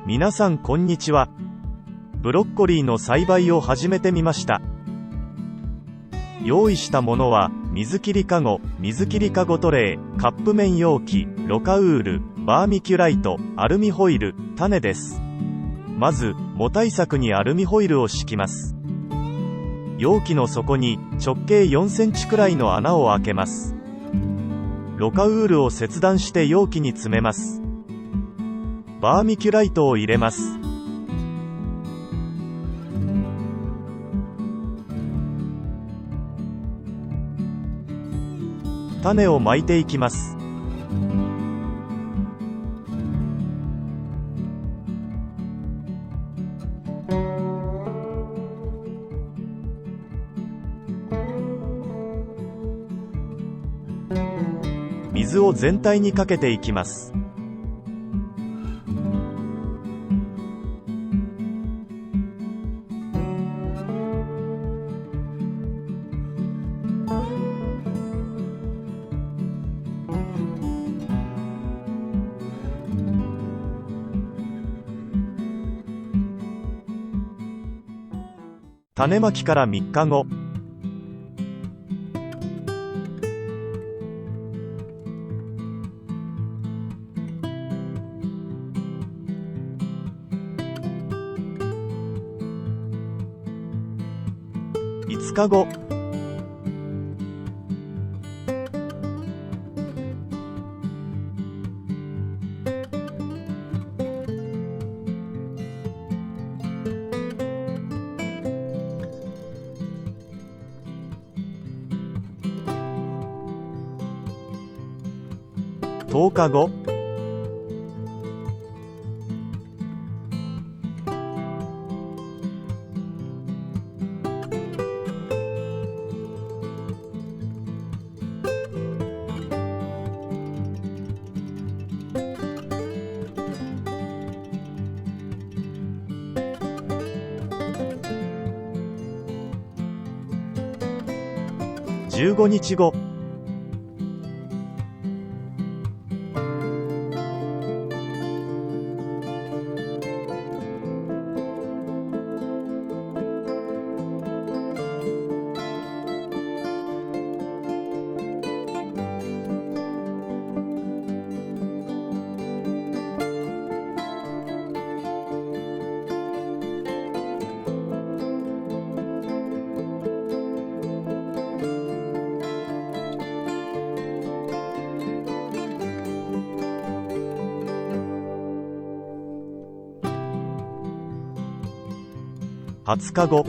皆さんこんにちは。ブロッコリーの栽培を始めてみました。用意したものは、水切りかご、水切りかごトレー、カップ麺容器、ロカウール、バーミキュライト、アルミホイル、種です。まず、藻対策にアルミホイルを敷きます。容器の底に直径4センチくらいの穴を開けます。ロカウールを切断して容器に詰めます。バーミキュライトを入れます。種をまいていきます。水を全体にかけていきます。種まきから3日後。5日後。10日後。15日後。20日後。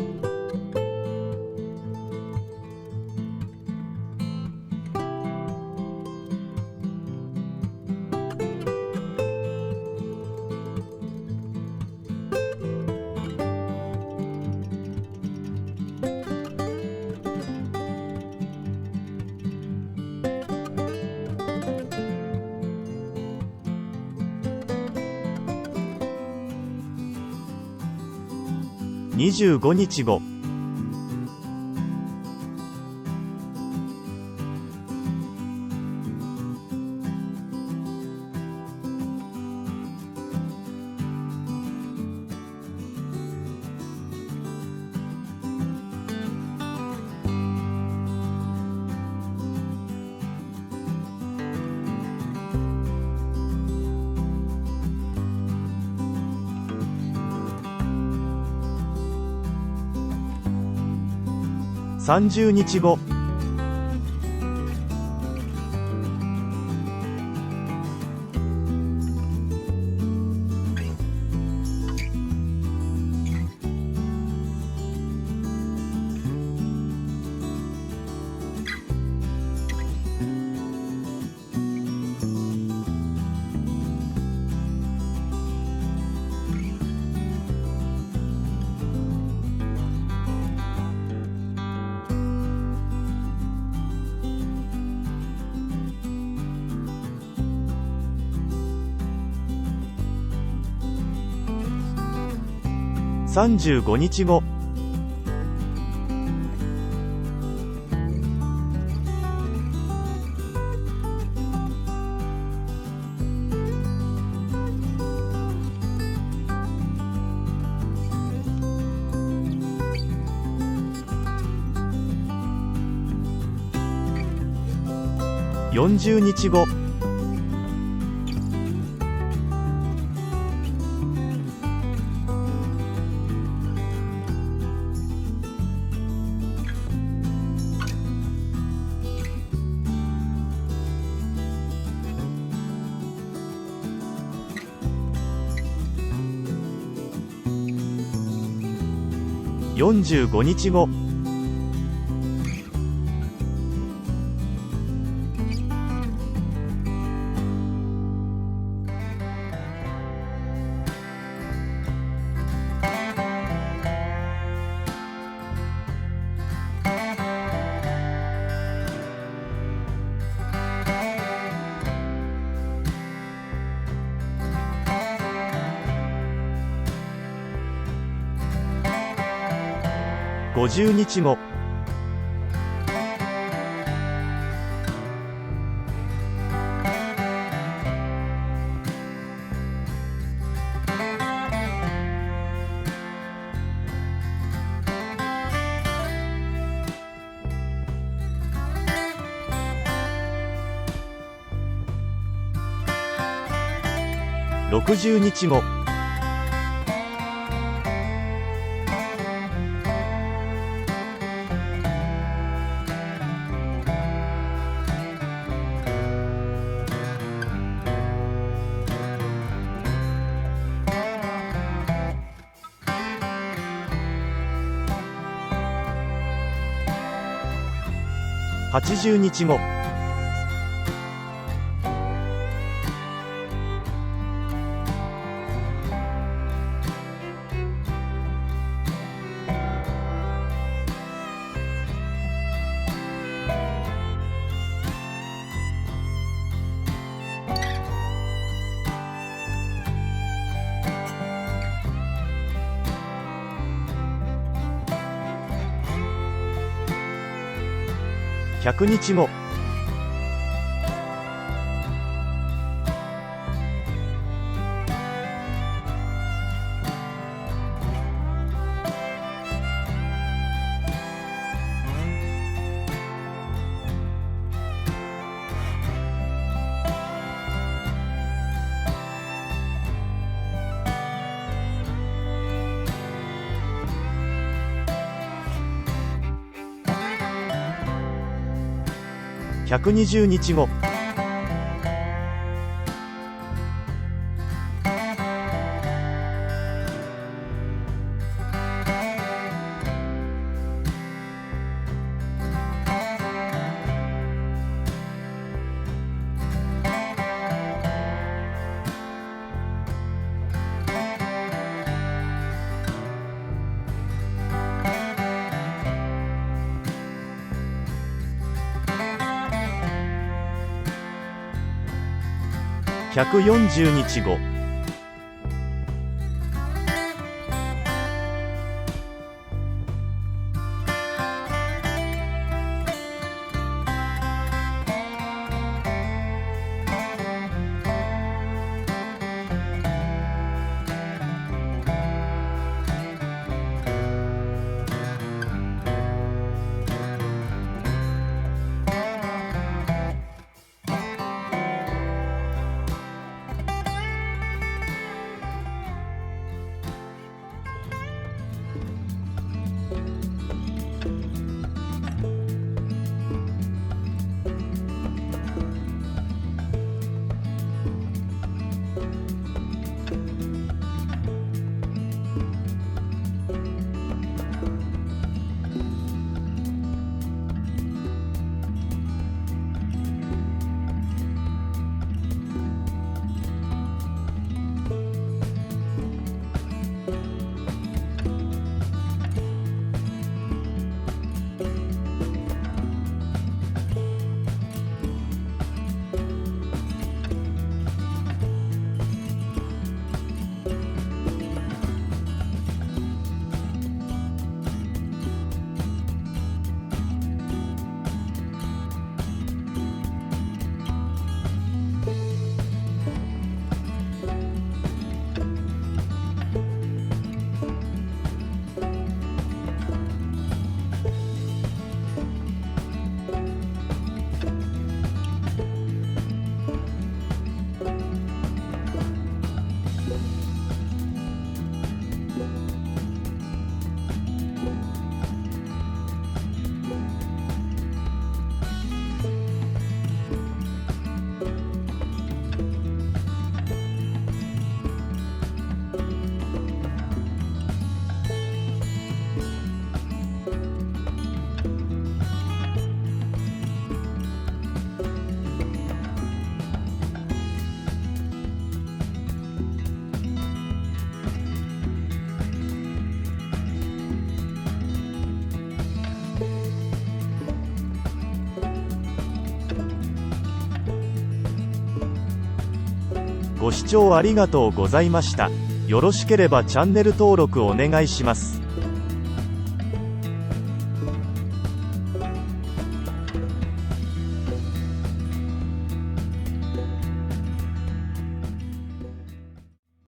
25日後。30日後。35日後。40日後、45日後、50日後、60日後、80日後、100日後、120日後、140日後、ご視聴ありがとうございました。よろしければチャンネル登録お願いします。